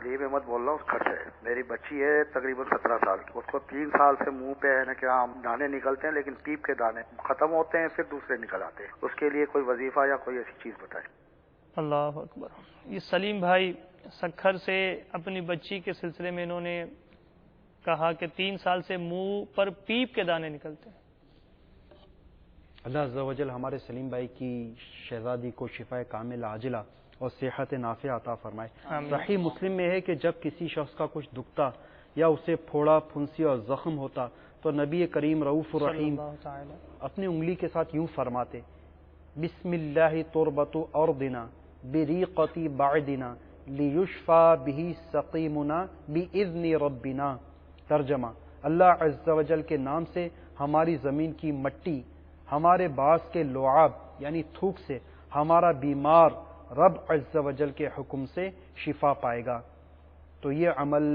सलीम अहमद बोल रहा हूँ घर से। मेरी बच्ची है तकरीबन 17 साल की। उसको 3 साल से मुंह पे है ना क्या दाने निकलते हैं, लेकिन पीप के दाने खत्म होते हैं फिर दूसरे निकल आते हैं। उसके लिए कोई वजीफा या कोई ऐसी चीज बताए। अल्लाह अकबर। ये सलीम भाई सखर से अपनी बच्ची के सिलसिले में इन्होंने कहा कि 3 साल से मुंह पर पीप के दाने निकलते हैं। अल्लाह अज़्ज़ा वजल हमारे सलीम भाई की शहजादी को शिफाए कामिल आजिला और सेहत नाफिया अता फरमाए। सही मुस्लिम में है कि जब किसी शख्स का कुछ दुखता या उसे फोड़ा फुंसी और जख्म होता तो नबी करीम रऊफ़ रहीम अपनी उंगली के साथ यूं फरमाते, बिस्मिल्लाहि तुरबतु अर्दिना बिरीक़ति बादिना लियुशफा बिही सकीमुना बिइज़्नि रब्बिना। तर्जमा, अल्लाह अज़्ज़ा वजल के नाम से हमारी ज़मीन की मट्टी हमारे बास के लुआब यानी थूक से हमारा बीमार रब अज़्ज़ा वजल के हुक्म से शिफा पाएगा। तो ये अमल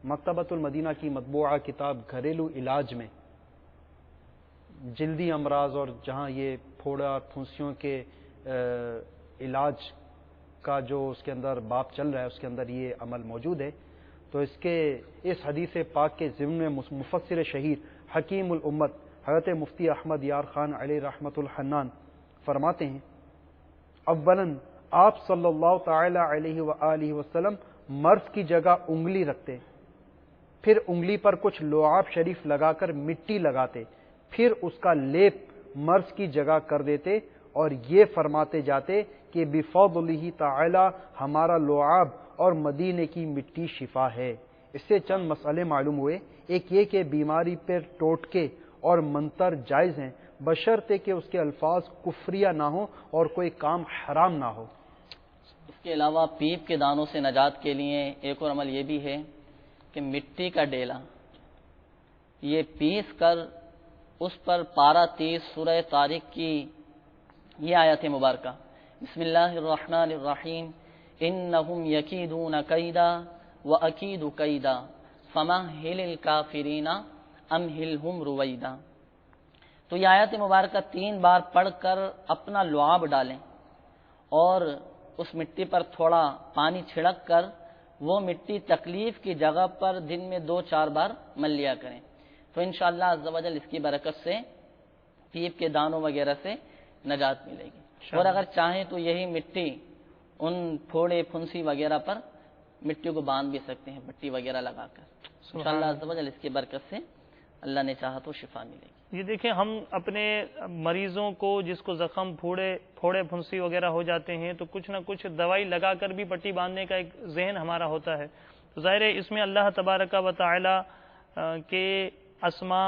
मकतबतुल मदीना की मतबूआ किताब घरेलू इलाज में जल्दी अमराज और जहाँ ये फोड़ा और फुंसियों के इलाज का जो उसके अंदर बाप चल रहा है उसके अंदर ये अमल मौजूद है। तो इसके इस हदीस पाक के ज़िम्न में मुफस्सिर शहीर हकीमुल उम्मत हज़रत मुफ्ती अहमद यार खान अलैहि रहमतुल हन्नान फरमाते हैं, अव्वलन आप सल्लल्लाहु तआला अलैहि व आलिहि वसल्लम मर्स की जगह उंगली रखते, फिर उंगली पर कुछ लुआब शरीफ लगाकर मिट्टी लगाते, फिर उसका लेप मर्स की जगह कर देते और ये फरमाते जाते कि बिफज़लिही तआला हमारा लुआब और मदीने की मिट्टी शिफा है। इससे चंद मसले मालूम हुए। एक ये कि बीमारी पर टोटके और मंतर जायज़ हैं बशर्ते कि उसके अल्फाज कुफ्रिया ना हो और कोई काम हराम ना हो। इसके अलावा पीप के दानों से नजात के लिए एक और अमल ये भी है कि मिट्टी का डेला ये पीस कर उस पर पारा 30 सूरह तारिक की ये आयत मुबारका, बिस्मिल्लाहिर्रहमानिर्रहीम इन्नहुम यकीदून कैदा व अकीदु कैदा फमहिलिल काफिरीना अमहिलहुम रुवैदा। तो ये आयत मुबारका 3 बार पढ़कर अपना लुआब डालें और उस मिट्टी पर थोड़ा पानी छिड़क कर वो मिट्टी तकलीफ की जगह पर दिन में 2-4 बार मल लिया करें। तो इंशाअल्लाह अज़्ज़ा वजल इसकी बरकत से पीप के दानों वगैरह से नजात मिलेगी। और अगर चाहें तो यही मिट्टी उन फोड़े फुंसी वगैरह पर मिट्टी को बांध भी सकते हैं पट्टी वगैरह लगाकर। इंशाअल्लाह अज़्ज़ा वजल इसकी बरकत से अल्लाह ने चाहा तो शिफा मिलेगी। ये देखें, हम अपने मरीजों को जिसको जख्म फोड़े फुंसी वगैरह हो जाते हैं तो कुछ ना कुछ दवाई लगाकर भी पट्टी बांधने का एक जहन हमारा होता है। तो ज़ाहिर है इसमें अल्लाह तबारक व तआला के अस्मा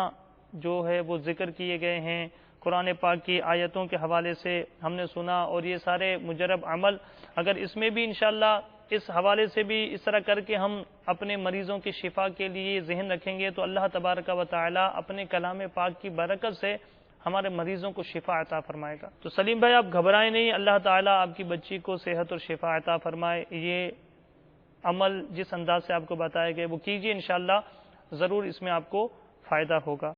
जो है वो जिक्र किए गए हैं, कुरान पाक की आयतों के हवाले से हमने सुना, और ये सारे मुजरब अमल अगर इसमें भी इंशाअल्लाह इस हवाले से भी इस तरह करके हम अपने मरीज़ों की शिफा के लिए जहन रखेंगे तो अल्लाह तबारक व तआला अपने कलाम पाक की बरकत से हमारे मरीज़ों को शिफा अता फरमाएगा। तो सलीम भाई आप घबराएं नहीं, अल्लाह ताला आपकी बच्ची को सेहत और शिफा अता फरमाए। ये अमल जिस अंदाज से आपको बताया गया वो कीजिए, इंशाअल्लाह ज़रूर इसमें आपको फ़ायदा होगा।